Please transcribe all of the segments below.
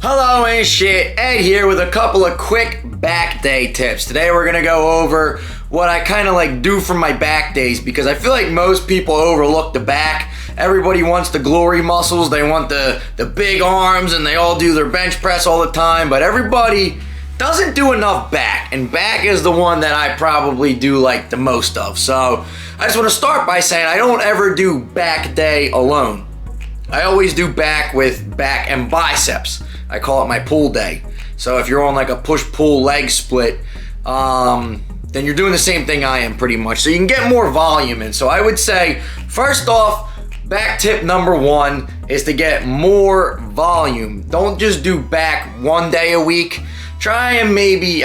Hello and shit, Ed here with a couple of quick back day tips. Today we're gonna go over what I kind of like do for my back days because I feel like most people overlook the back. Everybody wants the glory muscles, they want the big arms, and they all do their bench press all the time, but everybody doesn't do enough back, and back is the one that I probably do like the most of. So I just want to start by saying I don't ever do back day alone. I always do back with back and biceps. I call it my pull day. So if you're on like a push-pull leg split, then you're doing the same thing I am pretty much. So you can get more volume in. So I would say, first off, back tip number one is to get more volume. Don't just do back one day a week. Try and maybe,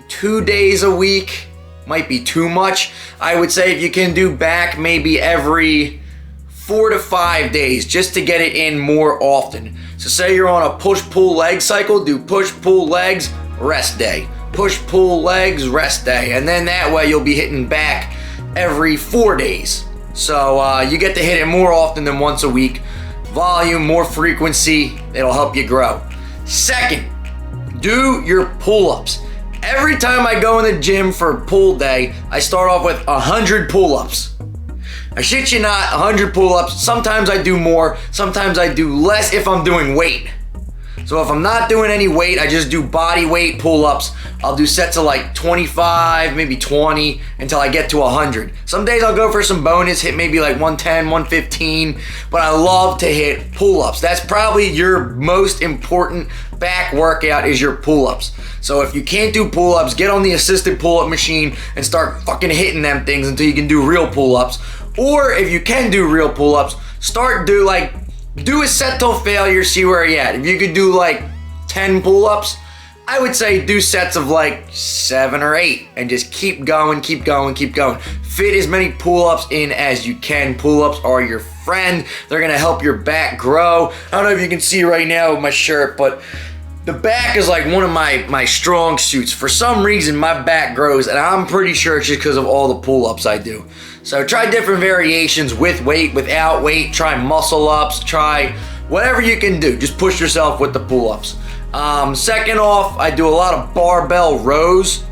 2 days a week might be too much. I would say if you can do back maybe every 4 to 5 days just to get it in more often. So say you're on a push-pull leg cycle, do push-pull legs, rest day. Push-pull legs, rest day. And then that way you'll be hitting back every 4 days. So you get to hit it more often than once a week. Volume, more frequency, it'll help you grow. Second, do your pull-ups. Every time I go in the gym for pull day, I start off with 100 pull-ups. I shit you not, 100 pull-ups. Sometimes I do more, sometimes I do less if I'm doing weight. So if I'm not doing any weight, I just do body weight pull-ups. I'll do sets of like 25, maybe 20 until I get to 100. Some days I'll go for some bonus, hit maybe like 110, 115, but I love to hit pull-ups. That's probably your most important back workout is your pull-ups. So if you can't do pull-ups, get on the assisted pull-up machine and start fucking hitting them things until you can do real pull-ups. Or if you can do real pull-ups, do a set till failure, see where you're at. If you could do like 10 pull-ups, I would say do sets of like 7 or 8 and just keep going, keep going, keep going. Fit as many pull-ups in as you can. Pull-ups are your friend. They're gonna help your back grow. I don't know if you can see right now with my shirt, but the back is like one of my strong suits. For some reason, my back grows, and I'm pretty sure it's just because of all the pull-ups I do. So try different variations with weight, without weight. Try muscle ups, try whatever you can do. Just push yourself with the pull-ups. Second off, I do a lot of barbell rows,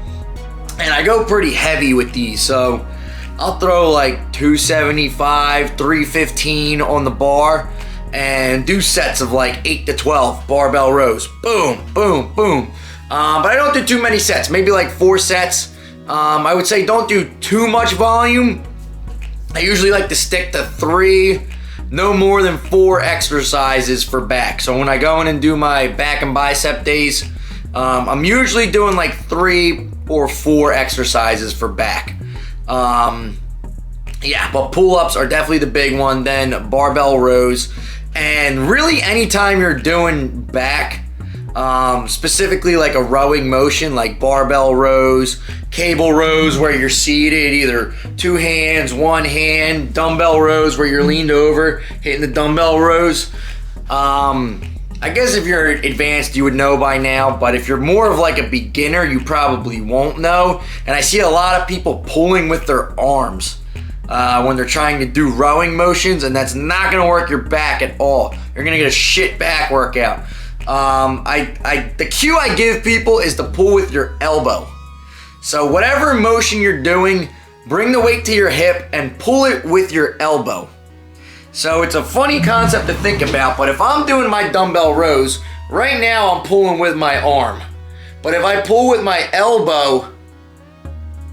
and I go pretty heavy with these. So I'll throw like 275, 315 on the bar, and do sets of like 8 to 12 barbell rows. Boom, boom, boom. But I don't do too many sets, maybe like 4 sets. I would say don't do too much volume. I usually like to stick to 3, no more than 4 exercises for back. So when I go in and do my back and bicep days, I'm usually doing like 3 or 4 exercises for back. But pull-ups are definitely the big one, then barbell rows. And really anytime you're doing back, specifically like a rowing motion, like barbell rows, cable rows where you're seated, either 2 hands, 1 hand, dumbbell rows where you're leaned over, hitting the dumbbell rows. I guess if you're advanced, you would know by now, but if you're more of like a beginner, you probably won't know. And I see a lot of people pulling with their arms when they're trying to do rowing motions, and that's not gonna work your back at all. You're gonna get a shit back workout. The cue I give people is to pull with your elbow. So whatever motion you're doing, bring the weight to your hip and pull it with your elbow. So it's a funny concept to think about, but if I'm doing my dumbbell rows, right now I'm pulling with my arm. But if I pull with my elbow,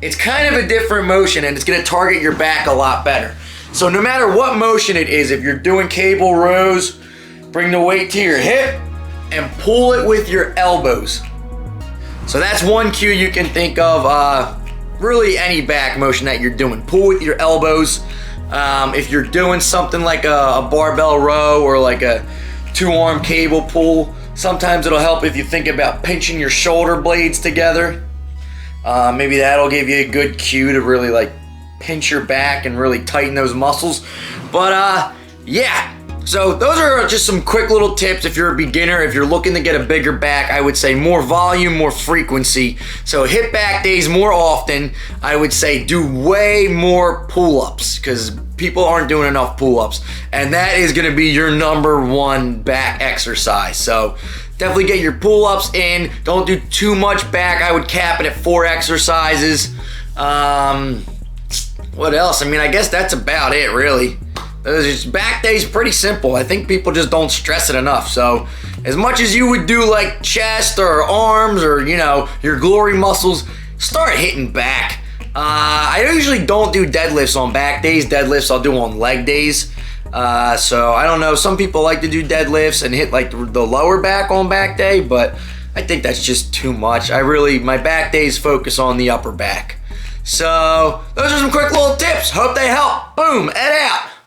it's kind of a different motion and it's gonna target your back a lot better. So no matter what motion it is, if you're doing cable rows, bring the weight to your hip and pull it with your elbows. So that's one cue you can think of, really any back motion that you're doing. Pull with your elbows. If you're doing something like a barbell row or like a 2-arm cable pull, sometimes it'll help if you think about pinching your shoulder blades together. Maybe that'll give you a good cue to really like pinch your back and really tighten those muscles. But yeah. So those are just some quick little tips if you're a beginner. If you're looking to get a bigger back, I would say more volume, more frequency. So hit back days more often. I would say do way more pull-ups because people aren't doing enough pull-ups. And that is gonna be your #1 back exercise. So Definitely get your pull-ups in. Don't do too much back. I would cap it at 4 exercises. What else? I mean, I guess that's about it, really. Back day's pretty simple. I think people just don't stress it enough. So as much as you would do like chest or arms or, you know, your glory muscles, start hitting back. I usually don't do deadlifts on back days. Deadlifts I'll do on leg days. So I don't know. Some people like to do deadlifts and hit like the lower back on back day, but I think that's just too much. My back days focus on the upper back. So those are some quick little tips. Hope they help. Boom, Ed out.